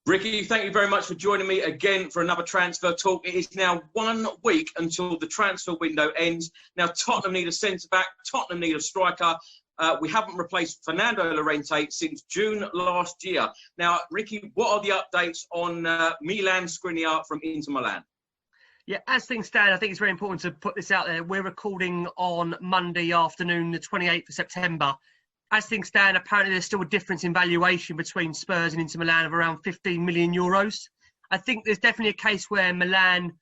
Ricky, thank you very much for joining me again for another transfer talk. It is now 1 week until the transfer window ends. Now, Tottenham need a centre-back. Tottenham need a striker. We haven't replaced Fernando Llorente since June last year. Now, Ricky, what are the updates on Milan Škriniar from Inter Milan? Yeah, as things stand, I think it's very important to put this out there. We're recording on Monday afternoon, the 28th of September. As things stand, apparently there's still a difference in valuation between Spurs and Inter Milan of around 15 million euros. I think there's definitely a case where Milan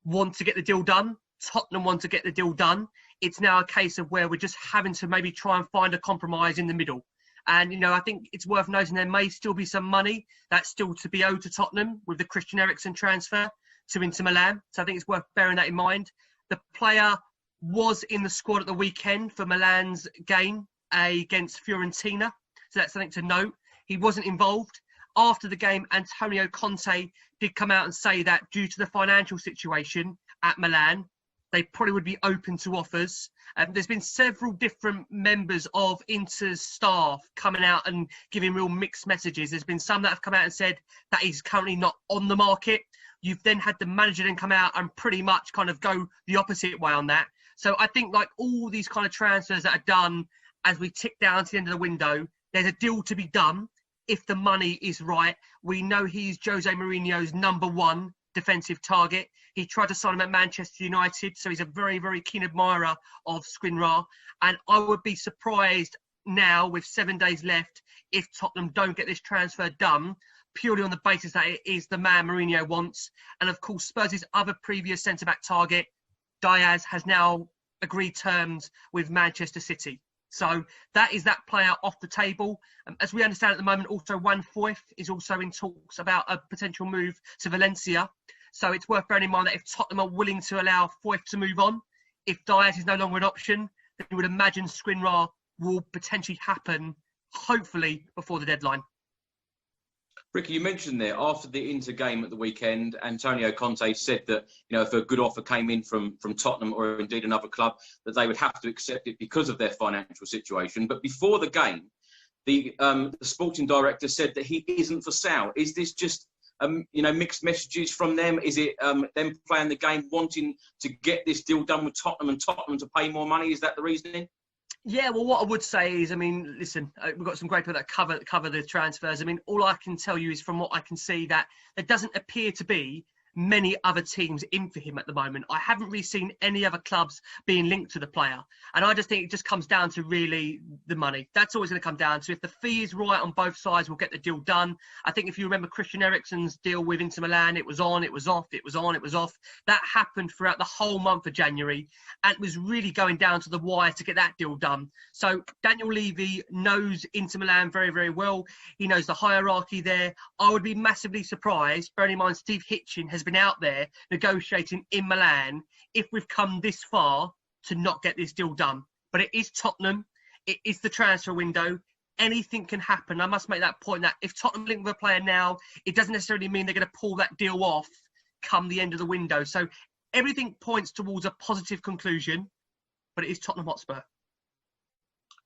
want to get the deal done. Tottenham want to get the deal done. It's now a case of where we're just having to maybe try and find a compromise in the middle. And, I think it's worth noting there may still be some money that's still to be owed to Tottenham with the Christian Eriksen transfer to Inter Milan. So I think it's worth bearing that in mind. The player was in the squad at the weekend for Milan's game against Fiorentina. So that's something to note. He wasn't involved. After the game, Antonio Conte did come out and say that due to the financial situation at Milan, they probably would be open to offers. There's been several different members of Inter's staff coming out and giving real mixed messages. There's been some that have come out and said that he's currently not on the market. You've then had the manager then come out and pretty much kind of go the opposite way on that. So I think like all these kind of transfers that are done as we tick down to the end of the window, there's a deal to be done if the money is right. We know he's Jose Mourinho's #1 defensive target. He tried to sign him at Manchester United, so he's a very, very keen admirer of Škriniar. And I would be surprised now, with 7 days left, if Tottenham don't get this transfer done, purely on the basis that it is the man Mourinho wants. And of course, Spurs' other previous centre-back target, Diaz, has now agreed terms with Manchester City. So that is that player off the table. As we understand at the moment, also Juan Foyth is also in talks about a potential move to Valencia. So it's worth bearing in mind that if Tottenham are willing to allow Foyth to move on, if Diaz is no longer an option, then you would imagine Škriniar will potentially happen, hopefully, before the deadline. Ricky, you mentioned there, after the Inter game at the weekend, Antonio Conte said that, if a good offer came in from Tottenham or indeed another club, that they would have to accept it because of their financial situation. But before the game, the sporting director said that he isn't for sale. Is this just, mixed messages from them? Is it them playing the game, wanting to get this deal done with Tottenham and Tottenham to pay more money? Is that the reasoning? Yeah, well, what I would say is, listen, we've got some great people that cover the transfers. All I can tell you is from what I can see that there doesn't appear to be many other teams in for him at the moment. I haven't really seen any other clubs being linked to the player. And I just think it just comes down to really the money. That's always going to come down to if the fee is right on both sides, we'll get the deal done. I think if you remember Christian Eriksen's deal with Inter Milan, it was on, it was off, it was on, it was off. That happened throughout the whole month of January. And it was really going down to the wire to get that deal done. So Daniel Levy knows Inter Milan very, very well. He knows the hierarchy there. I would be massively surprised, bearing in mind Steve Hitchen has been out there negotiating in Milan, if we've come this far to not get this deal done. But it is Tottenham. It is the transfer window. Anything can happen. I must make that point that if Tottenham link with a player now, it doesn't necessarily mean they're going to pull that deal off come the end of the window. So everything points towards a positive conclusion, but it is Tottenham Hotspur.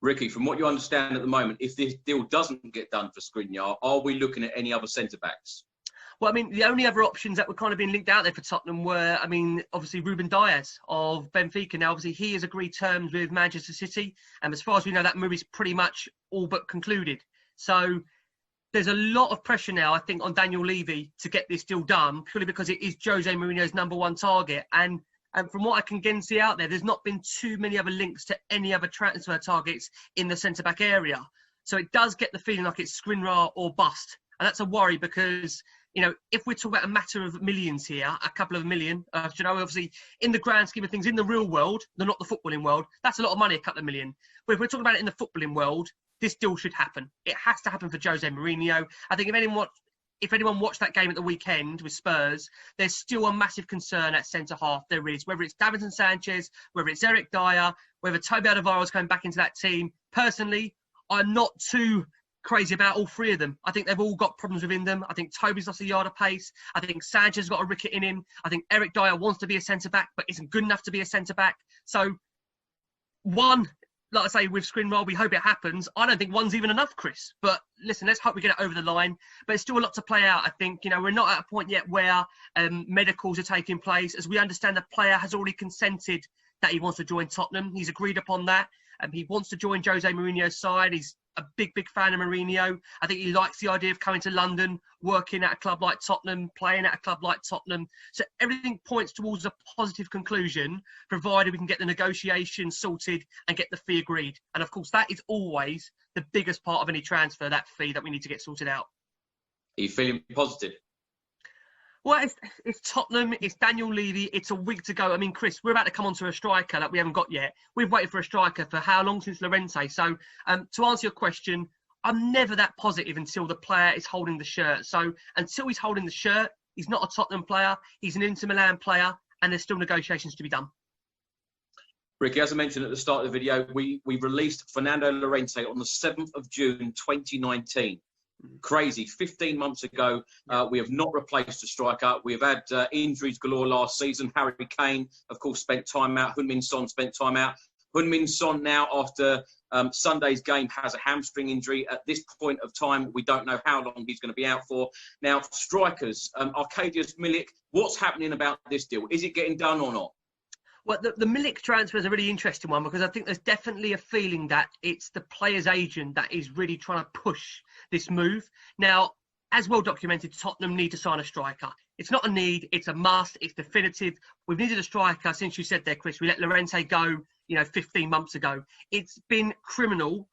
Ricky, from what you understand at the moment, if this deal doesn't get done for Škriniar, are we looking at any other centre-backs? Well, the only other options that were kind of being linked out there for Tottenham were, obviously Ruben Diaz of Benfica. Now, obviously, he has agreed terms with Manchester City. And as far as we know, that move is pretty much all but concluded. So there's a lot of pressure now, I think, on Daniel Levy to get this deal done, purely because it is Jose Mourinho's #1 target. And from what I can again see out there, there's not been too many other links to any other transfer targets in the centre-back area. So it does get the feeling like it's Škriniar or bust. And that's a worry because, if we're talking about a matter of millions here, a couple of million, obviously in the grand scheme of things, in the real world, not the footballing world, that's a lot of money, a couple of million. But if we're talking about it in the footballing world, this deal should happen. It has to happen for Jose Mourinho. I think if anyone watched that game at the weekend with Spurs, there's still a massive concern at centre-half. There is, whether it's Davinson Sanchez, whether it's Eric Dyer, whether Toby Alderweireld's coming back into that team. Personally, I'm not too crazy about all three of them. I think they've all got problems within them. I think Toby's lost a yard of pace. I think Sanchez has got a ricket in him. I think Eric Dyer wants to be a centre-back, but isn't good enough to be a centre-back. So, one, like I say, with Škriniar, we hope it happens. I don't think one's even enough, Chris. But listen, let's hope we get it over the line. But it's still a lot to play out, I think. You know, we're not at a point yet where medicals are taking place. As we understand, the player has already consented that he wants to join Tottenham. He's agreed upon that. He wants to join Jose Mourinho's side. He's a big fan of Mourinho. I think he likes the idea of coming to London, working at a club like Tottenham, playing at a club like Tottenham. So everything points towards a positive conclusion, provided we can get the negotiations sorted and get the fee agreed. And of course, that is always the biggest part of any transfer, that fee that we need to get sorted out. Are you feeling positive? Well, it's Tottenham, it's Daniel Levy, it's a week to go. I mean, Chris, we're about to come on to a striker that we haven't got yet. We've waited for a striker for how long since Llorente? So to answer your question, I'm never that positive until the player is holding the shirt. So until he's holding the shirt, he's not a Tottenham player, he's an Inter Milan player, and there's still negotiations to be done. Ricky, as I mentioned at the start of the video, we released Fernando Llorente on the 7th of June 2019. Crazy. 15 months ago, we have not replaced a striker. We have had injuries galore last season. Harry Kane, of course, spent time out. Heung-min Son spent time out. Heung-min Son now, after Sunday's game, has a hamstring injury. At this point of time, we don't know how long he's going to be out for. Now, strikers, Arkadiusz Milik, what's happening about this deal? Is it getting done or not? Well, the Milik transfer is a really interesting one, because I think there's definitely a feeling that it's the player's agent that is really trying to push this move. Now, as well documented, Tottenham need to sign a striker. It's not a need, it's a must, it's definitive. We've needed a striker since you said there, Chris. We let Llorente go, 15 months ago. It's been criminal,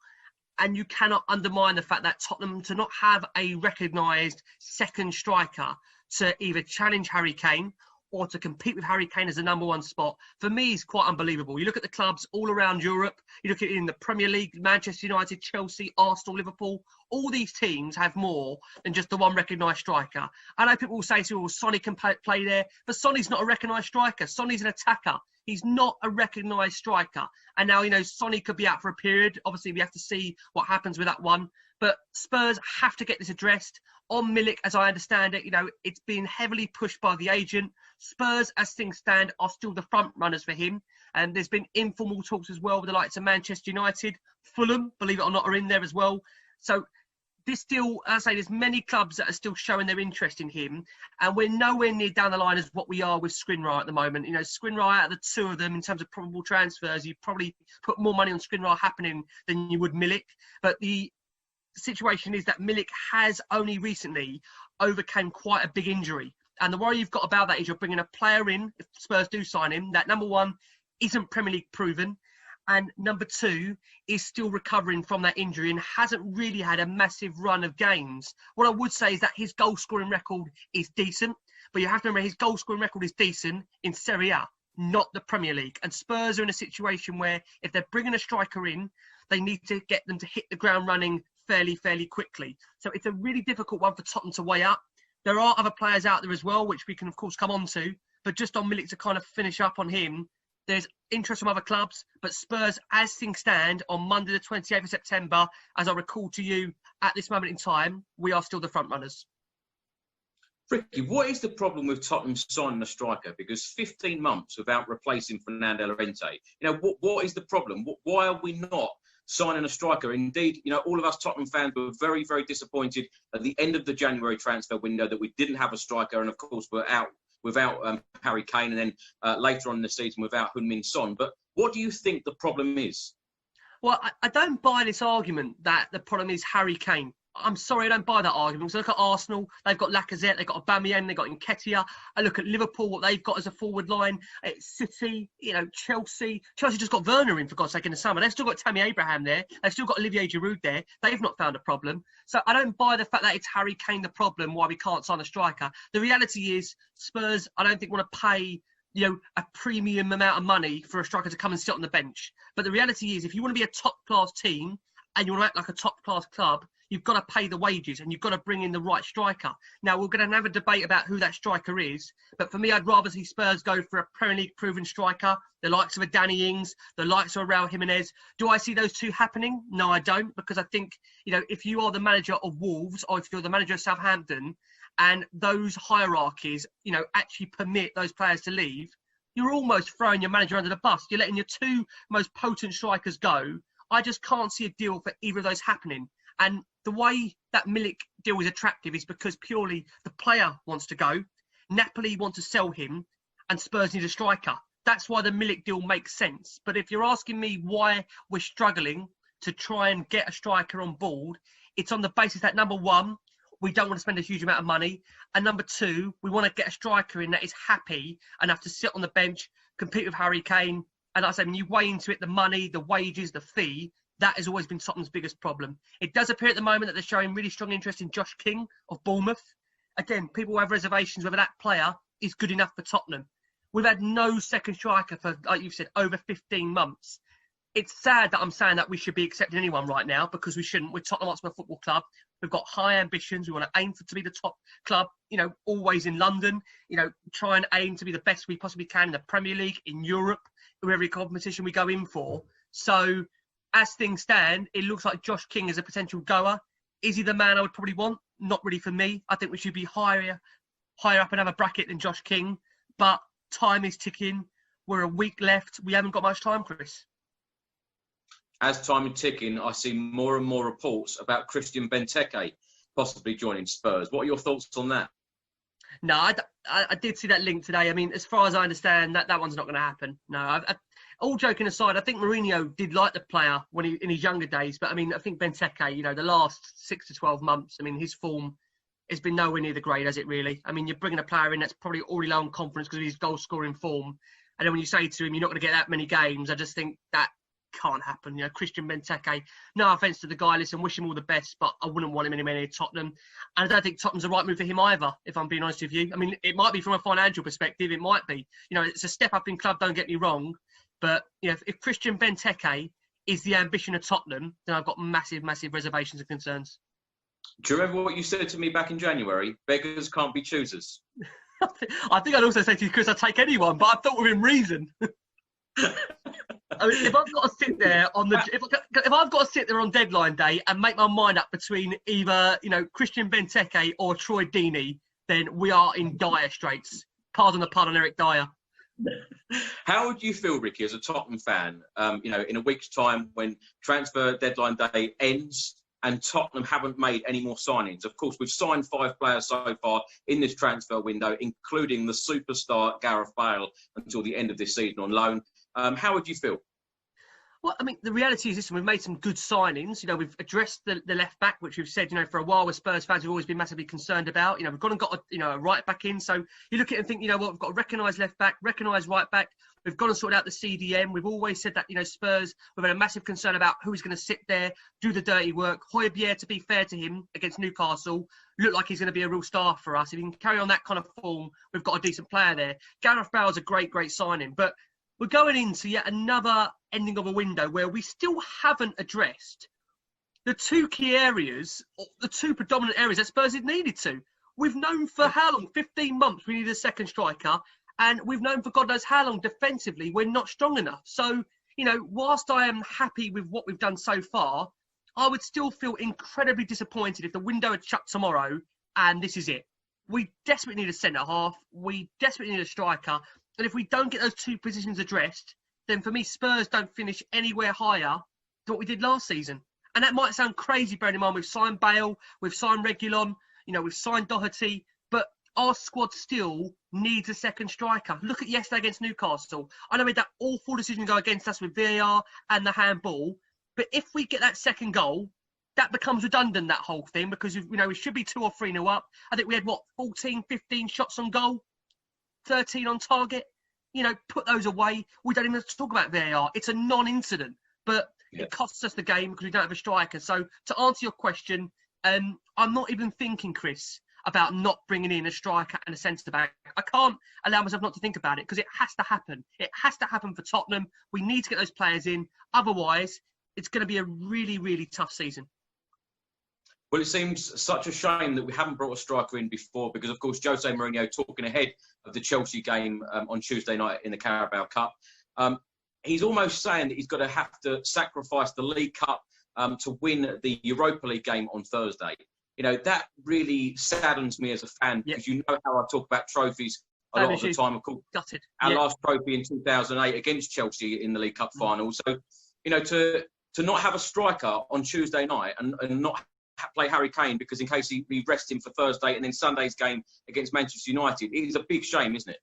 and you cannot undermine the fact that Tottenham, to not have a recognised second striker to either challenge Harry Kane or to compete with Harry Kane as the number one spot, for me is quite unbelievable. You look at the clubs all around Europe, you look at it in the Premier League, Manchester United, Chelsea, Arsenal, Liverpool, all these teams have more than just the one recognised striker. I know people will say to me, well, Sonny can play there, but Sonny's not a recognised striker. Sonny's an attacker. He's not a recognised striker. And now, Sonny could be out for a period. Obviously, we have to see what happens with that one. But Spurs have to get this addressed. On Milik, as I understand it, it's been heavily pushed by the agent. Spurs, as things stand, are still the front runners for him. And there's been informal talks as well with the likes of Manchester United. Fulham, believe it or not, are in there as well. So this deal, as I say, there's many clubs that are still showing their interest in him. And we're nowhere near down the line as what we are with Škriniar at the moment. Škriniar, out of the two of them, in terms of probable transfers, you probably put more money on Škriniar happening than you would Milik. But the situation is that Milik has only recently overcame quite a big injury. And the worry you've got about that is you're bringing a player in, if Spurs do sign him, that number one, isn't Premier League proven, and number two, is still recovering from that injury and hasn't really had a massive run of games. What I would say is that his goal-scoring record is decent, but you have to remember his goal-scoring record is decent in Serie A, not the Premier League. And Spurs are in a situation where if they're bringing a striker in, they need to get them to hit the ground running fairly quickly. So it's a really difficult one for Tottenham to weigh up. There are other players out there as well, which we can, of course, come on to. But just on Milik, to kind of finish up on him, there's interest from other clubs. But Spurs, as things stand, on Monday the 28th of September, as I recall to you at this moment in time, we are still the front runners. Ricky, what is the problem with Tottenham signing a striker? Because 15 months without replacing Fernando Llorente, what is the problem? Why are we not signing a striker? Indeed, all of us Tottenham fans were very, very disappointed at the end of the January transfer window that we didn't have a striker, and of course we're out without Harry Kane, and then later on in the season without Heung-min Son. But what do you think the problem is? Well, I don't buy this argument that the problem is Harry Kane. I'm sorry, I don't buy that argument. So look at Arsenal, they've got Lacazette, they've got Aubameyang, they've got Nketiah. I look at Liverpool, what they've got as a forward line. City, Chelsea. Chelsea just got Werner in, for God's sake, in the summer. They've still got Tammy Abraham there. They've still got Olivier Giroud there. They've not found a problem. So I don't buy the fact that it's Harry Kane the problem why we can't sign a striker. The reality is Spurs, I don't think, want to pay a premium amount of money for a striker to come and sit on the bench. But the reality is, if you want to be a top-class team and you want to act like a top-class club, you've got to pay the wages and you've got to bring in the right striker. Now, we're going to have a debate about who that striker is. But for me, I'd rather see Spurs go for a Premier League proven striker, the likes of a Danny Ings, the likes of a Raul Jimenez. Do I see those two happening? No, I don't. Because I think, if you are the manager of Wolves or if you're the manager of Southampton and those hierarchies, actually permit those players to leave, you're almost throwing your manager under the bus. You're letting your two most potent strikers go I just can't see a deal for either of those happening. And the way that Milik deal is attractive is because purely the player wants to go, Napoli want to sell him, and Spurs need a striker. That's why the Milik deal makes sense. But if you're asking me why we're struggling to try and get a striker on board, it's on the basis that, number one, we don't want to spend a huge amount of money. And number two, we want to get a striker in that is happy enough to sit on the bench, compete with Harry Kane. And like I say, when you weigh into it the money, the wages, the fee, that has always been Tottenham's biggest problem. It does appear at the moment that they're showing really strong interest in Josh King of Bournemouth. Again, people have reservations whether that player is good enough for Tottenham. We've had no second striker for, like you've said, over 15 months. It's sad that I'm saying that we should be accepting anyone right now, because we shouldn't. We're Tottenham Hotspur Football Club. We've got high ambitions. We want to aim to be the top club, always in London, try and aim to be the best we possibly can in the Premier League, in Europe, or every competition we go in for. So as things stand, it looks like Josh King is a potential goer. Is he the man I would probably want? Not really for me. I think we should be higher up another bracket than Josh King. But time is ticking. We're a week left. We haven't got much time, Chris. As time is ticking, I see more and more reports about Christian Benteke possibly joining Spurs. What are your thoughts on that? No, I did see that link today. I mean, as far as I understand, that one's not going to happen. No, all joking aside, I think Mourinho did like the player in his younger days. But, I mean, I think Benteke, the last 6 to 12 months, I mean, his form has been nowhere near the grade, has it really? I mean, you're bringing a player in that's probably already low on confidence because of his goal-scoring form. And then when you say to him, you're not going to get that many games, I just think that can't happen. Christian Benteke, no offence to the guy, listen, wish him all the best, but I wouldn't want him anywhere near Tottenham. And I don't think Tottenham's the right move for him either, if I'm being honest with you. I mean, it might be from a financial perspective, it might be. It's a step up in club, don't get me wrong. But, if Christian Benteke is the ambition of Tottenham, then I've got massive, massive reservations and concerns. Do you remember what you said to me back in January? Beggars can't be choosers. I think I'd also say to you, Chris, I'd take anyone, but I thought within reason. I mean, if I've got to sit there if I've got to sit there on deadline day and make my mind up between either Christian Benteke or Troy Deeney, then we are in dire straits. Pardon the pun on Eric Dyer. How would you feel, Ricky, as a Tottenham fan? In a week's time when transfer deadline day ends and Tottenham haven't made any more signings. Of course, we've signed 5 players so far in this transfer window, including the superstar Gareth Bale until the end of this season on loan. How would you feel? Well, I mean, the reality is this: we've made some good signings. We've addressed the left back, which we've said, for a while, as Spurs fans have always been massively concerned about. We've gone and got a right back in. So you look at it and think, we've got a recognised left back, recognised right back. We've gone and sorted out the CDM. We've always said that, Spurs, we've had a massive concern about who's going to sit there, do the dirty work. Højbjerg, to be fair to him, against Newcastle, looked like he's going to be a real star for us. If he can carry on that kind of form, we've got a decent player there. Gareth Bale's a great, great signing. But we're going into yet another ending of a window where we still haven't addressed the 2 key areas, or the 2 predominant areas that Spurs had needed to. We've known for how long? 15 months we needed a second striker. And we've known for God knows how long defensively we're not strong enough. So, whilst I am happy with what we've done so far, I would still feel incredibly disappointed if the window had shut tomorrow and this is it. We desperately need a centre-half. We desperately need a striker. And if we don't get those 2 positions addressed, then for me, Spurs don't finish anywhere higher than what we did last season. And that might sound crazy, bearing in mind we've signed Bale, we've signed Reguilon, we've signed Doherty, but our squad still needs a second striker. Look at yesterday against Newcastle. I know we had that awful decision go against us with VAR and the handball, but if we get that second goal, that becomes redundant, that whole thing, because we should be 2 or 3-0 up. I think we had 14, 15 shots on goal, 13 on target. Put those away. We don't even have to talk about VAR. It's a non-incident, but it costs us the game because we don't have a striker. So to answer your question, I'm not even thinking, Chris, about not bringing in a striker and a centre-back. I can't allow myself not to think about it because it has to happen. It has to happen for Tottenham. We need to get those players in. Otherwise, it's going to be a really, really tough season. Well, it seems such a shame that we haven't brought a striker in before because, of course, Jose Mourinho, talking ahead of the Chelsea game on Tuesday night in the Carabao Cup, he's almost saying that he's going to have to sacrifice the League Cup to win the Europa League game on Thursday. That really saddens me as a fan because you know how I talk about trophies a lot of the time. Of course, our last trophy in 2008 against Chelsea in the League Cup final. So, to to not have a striker on Tuesday night and not play Harry Kane because in case we rest him for Thursday and then Sunday's game against Manchester United, it is a big shame, isn't it?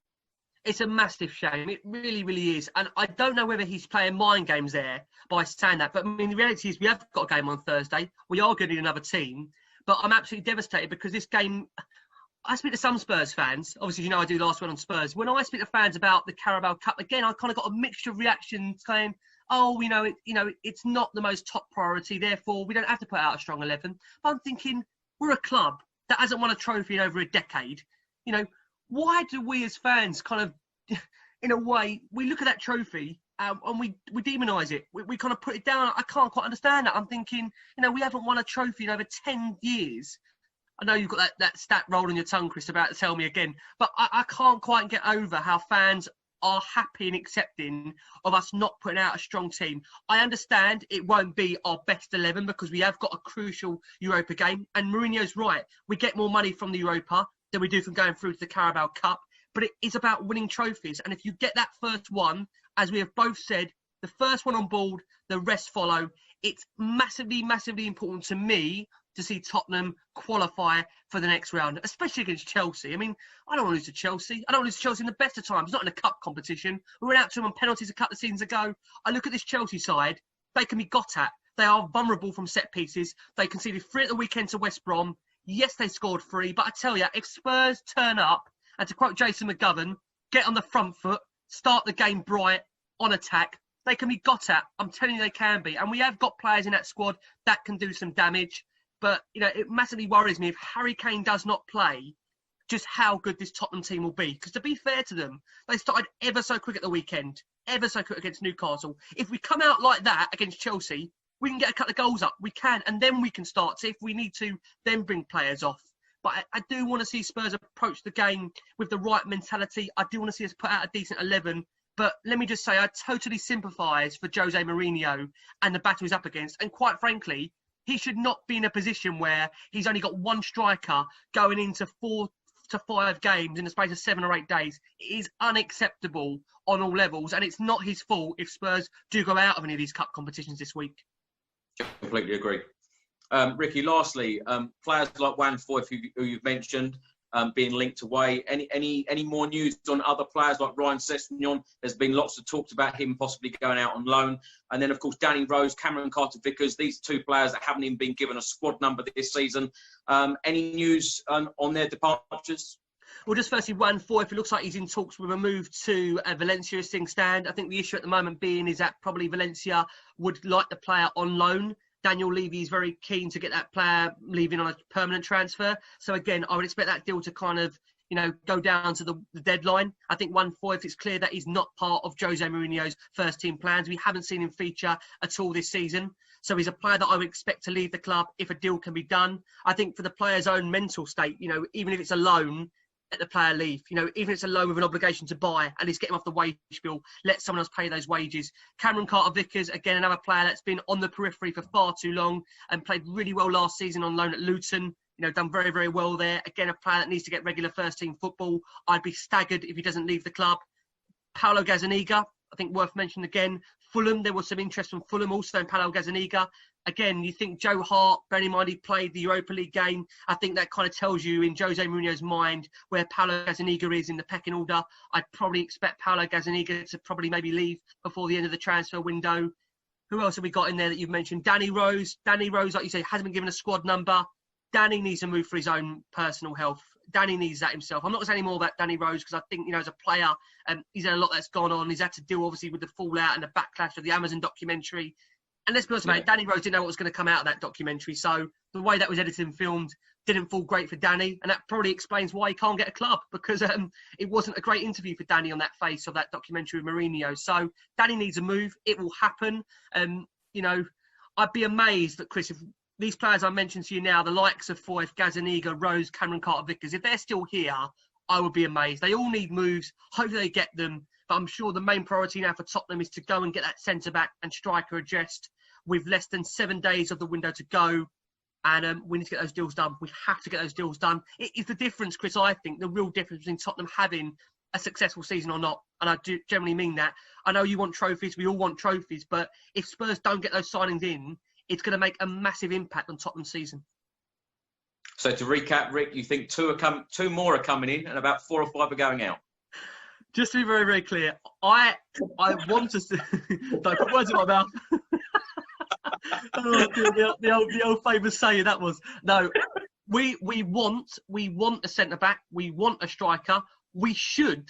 It's a massive shame. It really, really is. And I don't know whether he's playing mind games there by saying that. But I mean, the reality is we have got a game on Thursday. We are going to need another team. But I'm absolutely devastated because this game, I speak to some Spurs fans. Obviously, you know, I do last one on Spurs. When I speak to fans about the Carabao Cup, again, I kind of got a mixture of reactions saying, oh, it's not the most top priority. Therefore, we don't have to put out a strong 11. But I'm thinking, we're a club that hasn't won a trophy in over a decade. You know, why do we as fans kind of, in a way, we look at that trophy and we demonise it. We kind of put it down. I can't quite understand that. I'm thinking, we haven't won a trophy in over 10 years. I know you've got that stat roll on your tongue, Chris, about to tell me again. But I can't quite get over how fans are happy and accepting of us not putting out a strong team. I understand it won't be our best 11 because we have got a crucial Europa game. And Mourinho's right. We get more money from the Europa than we do from going through to the Carabao Cup. But it is about winning trophies. And if you get that first one, as we have both said, the first one on board, the rest follow. It's massively, massively important to me to see Tottenham qualify for the next round, especially against Chelsea. I mean, I don't want to lose to Chelsea. I don't want to lose to Chelsea in the best of times, not in a cup competition. We went out to them on penalties a couple of seasons ago. I look at this Chelsea side, they can be got at. They are vulnerable from set pieces. They conceded 3 at the weekend to West Brom. Yes, they scored 3, but I tell you, if Spurs turn up, and to quote Jason McGovern, get on the front foot, start the game bright, on attack, they can be got at. I'm telling you they can be. And we have got players in that squad that can do some damage. But, it massively worries me if Harry Kane does not play, just how good this Tottenham team will be. Because to be fair to them, they started ever so quick at the weekend, ever so quick against Newcastle. If we come out like that against Chelsea, we can get a couple of goals up. We can. And then we can start to, if we need to, then bring players off. But I do want to see Spurs approach the game with the right mentality. I do want to see us put out a decent 11. But let me just say, I totally sympathise for Jose Mourinho and the battle he's up against. And quite frankly, he should not be in a position where he's only got one striker going into 4 to 5 games in the space of 7 or 8 days. It is unacceptable on all levels. And it's not his fault if Spurs do go out of any of these cup competitions this week. Completely agree. Ricky, lastly, players like Juan Foyth, who you've mentioned, being linked away. Any more news on other players like Ryan Sessegnon? There's been lots of talks about him possibly going out on loan. And then, of course, Danny Rose, Cameron Carter-Vickers, these 2 players that haven't even been given a squad number this season. Any news on their departures? Well, just firstly, Juan Foyth, it looks like he's in talks with a move to Valencia as things stand. I think the issue at the moment being is that probably Valencia would like the player on loan. Daniel Levy is very keen to get that player leaving on a permanent transfer. So again, I would expect that deal to kind of, go down to the deadline. I think Juan Foyth, it's clear that he's not part of Jose Mourinho's first team plans. We haven't seen him feature at all this season. So he's a player that I would expect to leave the club if a deal can be done. I think for the player's own mental state, even if it's a loan, let the player leave. Even if it's a loan with an obligation to buy, at least get him off the wage bill. Let someone else pay those wages. Cameron Carter-Vickers, again, another player that's been on the periphery for far too long and played really well last season on loan at Luton. Done very, very well there. Again, a player that needs to get regular first-team football. I'd be staggered if he doesn't leave the club. Paulo Gazzaniga, I think worth mentioning again. Fulham, there was some interest from Fulham also in Paulo Gazzaniga. Again, you think Joe Hart, bearing in mind he played the Europa League game, I think that kind of tells you in Jose Mourinho's mind where Paulo Gazzaniga is in the pecking order. I'd probably expect Paulo Gazzaniga to probably maybe leave before the end of the transfer window. Who else have we got in there that you've mentioned? Danny Rose. Danny Rose, like you say, hasn't been given a squad number. Danny needs to move for his own personal health. Danny needs that himself. I'm not going to say any more about Danny Rose because I think, as a player, he's had a lot that's gone on. He's had to deal, obviously, with the fallout and the backlash of the Amazon documentary. And let's be honest about it, Danny Rose didn't know what was going to come out of that documentary. So the way that was edited and filmed didn't fall great for Danny. And that probably explains why he can't get a club because it wasn't a great interview for Danny on that face of that documentary with Mourinho. So Danny needs a move. It will happen. I'd be amazed that, Chris, if these players I mentioned to you now, the likes of Foyth, Gazzaniga, Rose, Cameron Carter-Vickers, if they're still here, I would be amazed. They all need moves. Hopefully they get them. But I'm sure the main priority now for Tottenham is to go and get that centre-back and striker addressed with less than 7 days of the window to go. And we need to get those deals done. We have to get those deals done. It is the difference, Chris, I think, the real difference between Tottenham having a successful season or not. And I do generally mean that. I know you want trophies. We all want trophies. But if Spurs don't get those signings in, it's going to make a massive impact on Tottenham's season. So to recap, Rick, you think two more are coming in and about 4 or 5 are going out? Just to be very, very clear, I want to see... Don't put words in my mouth. Oh, the old famous saying that was. No, we want a centre-back. We want a striker. We should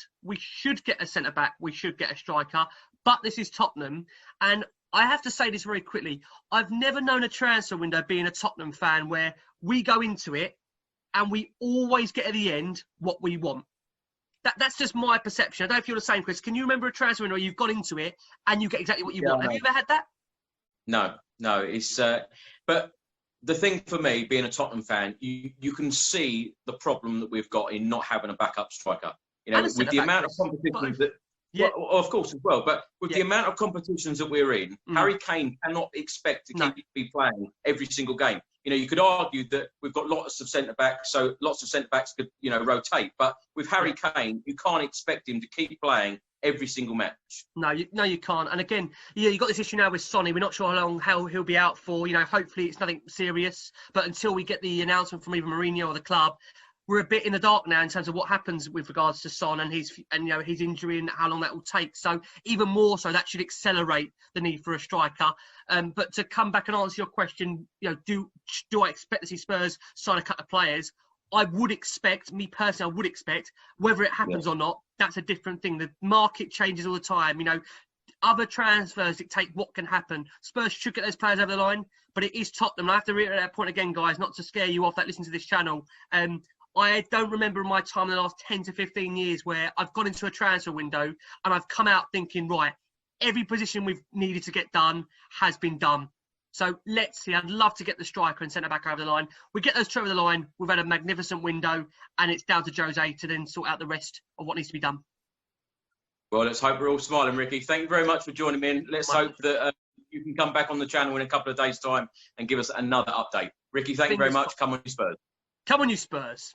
get a centre-back. We should get a striker. But this is Tottenham. And I have to say this very quickly. I've never known a transfer window being a Tottenham fan where we go into it and we always get at the end what we want. That's just my perception. I don't know if you're the same, Chris. Can you remember a transfer window where you've gone into it and you get exactly what you want? Have you ever had that? No. It's but the thing for me, being a Tottenham fan, you can see the problem that we've got in not having a backup striker. You know, with the amount of competitions that. Yeah, well, of course as well. But with the amount of competitions that we're in, Harry Kane cannot expect to be playing every single game. You know, you could argue that we've got lots of centre backs, so lots of centre backs could, rotate. But with Harry Kane, you can't expect him to keep playing every single match. No, you can't. And again, you got this issue now with Sonny. We're not sure how he'll be out for. You know, hopefully it's nothing serious. But until we get the announcement from either Mourinho or the club, we're a bit in the dark now in terms of what happens with regards to Son and his injury and how long that will take. So even more so, that should accelerate the need for a striker. But to come back and answer your question, do I expect to see Spurs sign a couple of players? I would expect, me personally, I would expect, whether it happens or not, that's a different thing. The market changes all the time. Other transfers dictate what can happen. Spurs should get those players over the line, but it is Tottenham. And I have to reiterate that point again, guys, not to scare you off that listen to this channel. I don't remember my time in the last 10 to 15 years where I've gone into a transfer window and I've come out thinking, right, every position we've needed to get done has been done. So let's see. I'd love to get the striker and centre-back over the line. We get those two over the line. We've had a magnificent window and it's down to Jose to then sort out the rest of what needs to be done. Well, let's hope we're all smiling, Ricky. Thank you very much for joining me in. Let's hope that you can come back on the channel in a couple of days' time and give us another update. Ricky, thank you very much. Come on, you Spurs. Come on, you Spurs.